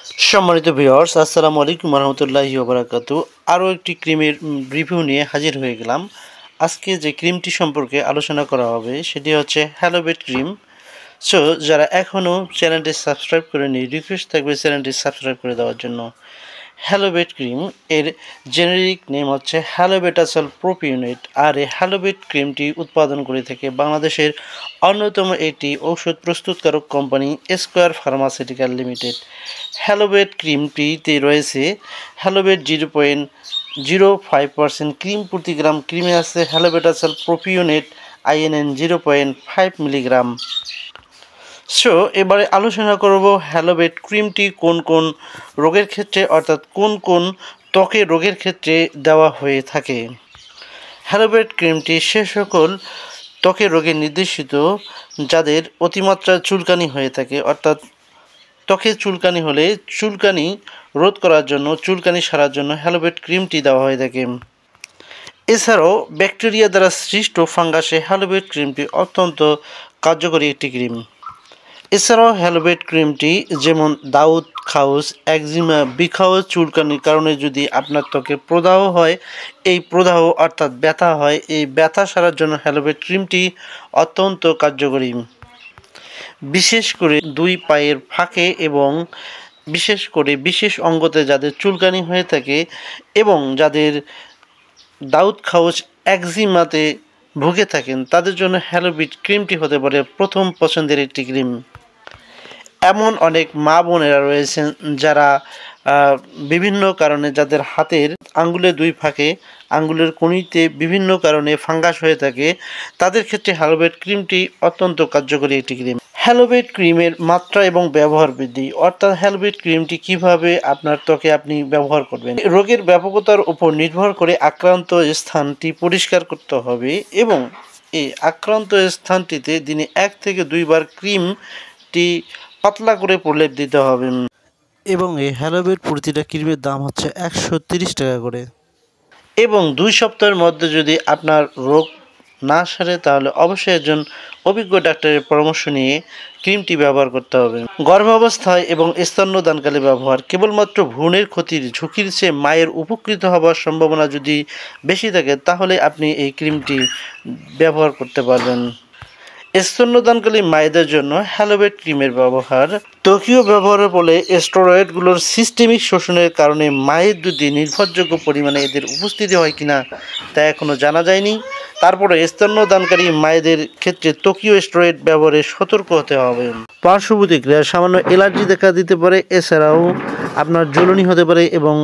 সম্মানিত ভিউয়ার্স, আসসালামু আলাইকুম রহমতুল্লাহি ওয়া বারাকাতুহু। আরও একটি ক্রিমের রিভিউ নিয়ে হাজির হয়ে গেলাম। আজকে যে ক্রিমটি সম্পর্কে আলোচনা করা হবে সেটি হচ্ছে হ্যালোবেট ক্রিম। সো যারা এখনও চ্যানেলটি সাবস্ক্রাইব করেনি, রিকোয়েস্ট থাকবে চ্যানেলটি সাবস্ক্রাইব করে দেওয়ার জন্য। হ্যালোবেট ক্রিম এর জেনেরিক নেম হচ্ছে হ্যালোবেটাসল প্রোপিওনেট, আর এই হ্যালোবেট ক্রিমটি উৎপাদন করে থাকে বাংলাদেশের অন্যতম একটি ঔষধ প্রস্তুতকারক কোম্পানি স্কয়ার ফার্মাসিউটিক্যাল লিমিটেড। হ্যালোবেট ক্রিমটিতে রয়েছে হ্যালোবেট 0.05% ক্রিম প্রতি গ্রাম। ক্রিমে আছে হ্যালোবেটাসল প্রোপিওনেট INN 0.5 মিলিগ্রাম। সো এবারে আলোচনা করব হ্যালোবেট ক্রিমটি কোন কোন রোগের ক্ষেত্রে, অর্থাৎ কোন কোন ত্বকের রোগের ক্ষেত্রে দেওয়া হয়ে থাকে। হ্যালোবেট ক্রিমটি সে সকল ত্বকের রোগে নির্দেশিত যাদের অতিমাত্রা চুলকানি হয়ে থাকে, অর্থাৎ ত্বকে চুলকানি হলে চুলকানি রোধ করার জন্য, চুলকানি সারার জন্য হ্যালোবেট ক্রিমটি দেওয়া হয়ে থাকে। এছাড়াও ব্যাকটেরিয়া দ্বারা সৃষ্ট ফাঙ্গাসে হ্যালোবেট ক্রিমটি অত্যন্ত কার্যকরী একটি ক্রিম। এছাড়াও হ্যালোবেট ক্রিমটি যেমন দাউদ খাউস, একজিমা, বিখাউস, চুলকানির কারণে যদি আপনার ত্বকে প্রদাহ হয়, এই প্রদাহ অর্থাৎ ব্যথা হয়, এই ব্যথা সারার জন্য হ্যালোবেট ক্রিমটি অত্যন্ত কার্যকরী। বিশেষ করে দুই পায়ের ফাঁকে এবং বিশেষ করে বিশেষ অঙ্গতে যাদের চুলকানি হয়ে থাকে এবং যাদের দাউদ খাউস, একজিমাতে ভুগে থাকেন, তাদের জন্য হ্যালোবেট ক্রিমটি হতে পারে প্রথম পছন্দের একটি ক্রিম। এমন অনেক মা বোনেরা রয়েছেন যারা বিভিন্ন কারণে, যাদের হাতের আঙ্গুলের দুই ফাঁকে, আঙ্গুলের কনুইতে বিভিন্ন কারণে ফাঙ্গাস হয়ে থাকে, তাদের ক্ষেত্রে হ্যালোবেট ক্রিমটি অত্যন্ত কার্যকরী একটি ক্রিম। হ্যালোবেট ক্রিমের মাত্রা এবং ব্যবহার বৃদ্ধি, অর্থাৎ হ্যালোবেট ক্রিমটি কিভাবে আপনার ত্বকে আপনি ব্যবহার করবেন। রোগের ব্যাপকতার উপর নির্ভর করে আক্রান্ত স্থানটি পরিষ্কার করতে হবে এবং এই আক্রান্ত স্থানটিতে দিনে 1 থেকে 2 বার ক্রিমটি পাতলা করে প্রলেপ দিতে হবে এবং এই হ্যালোবেট প্রতিটা ক্রিমের দাম হচ্ছে 130 টাকা করে। এবং 2 সপ্তাহের মধ্যে যদি আপনার রোগ না সারে তাহলে অবশ্যই একজন অভিজ্ঞ ডাক্তারের পরামর্শ নিয়ে ক্রিমটি ব্যবহার করতে হবে। গর্ভাবস্থায় এবং স্তন্যদানকালে ব্যবহার, কেবলমাত্র ভ্রূণের ক্ষতির ঝুঁকির চেয়ে মায়ের উপকৃত হওয়ার সম্ভাবনা যদি বেশি থাকে তাহলে আপনি এই ক্রিমটি ব্যবহার করতে পারবেন। স্তন্যদানকালী মায়েদের জন্য হ্যালোবেট ক্রিমের ব্যবহার। ত্বকীয় ব্যবহারের ফলে স্টেরয়েডগুলোর সিস্টেমিক শোষণের কারণে মায়ের দুধে নির্ভরযোগ্য পরিমাণে এদের উপস্থিতি হয় কিনা তা এখনও জানা যায়নি। তারপরে স্তন্যদানকারী মায়েদের ক্ষেত্রে ত্বকীয় স্টেরয়েড ব্যবহারে সতর্ক হতে হবে। পার্শ্ব প্রতিক্রিয়া, সামান্য অ্যালার্জি দেখা দিতে পারে, এছাড়াও আপনার জ্বলনি হতে পারে এবং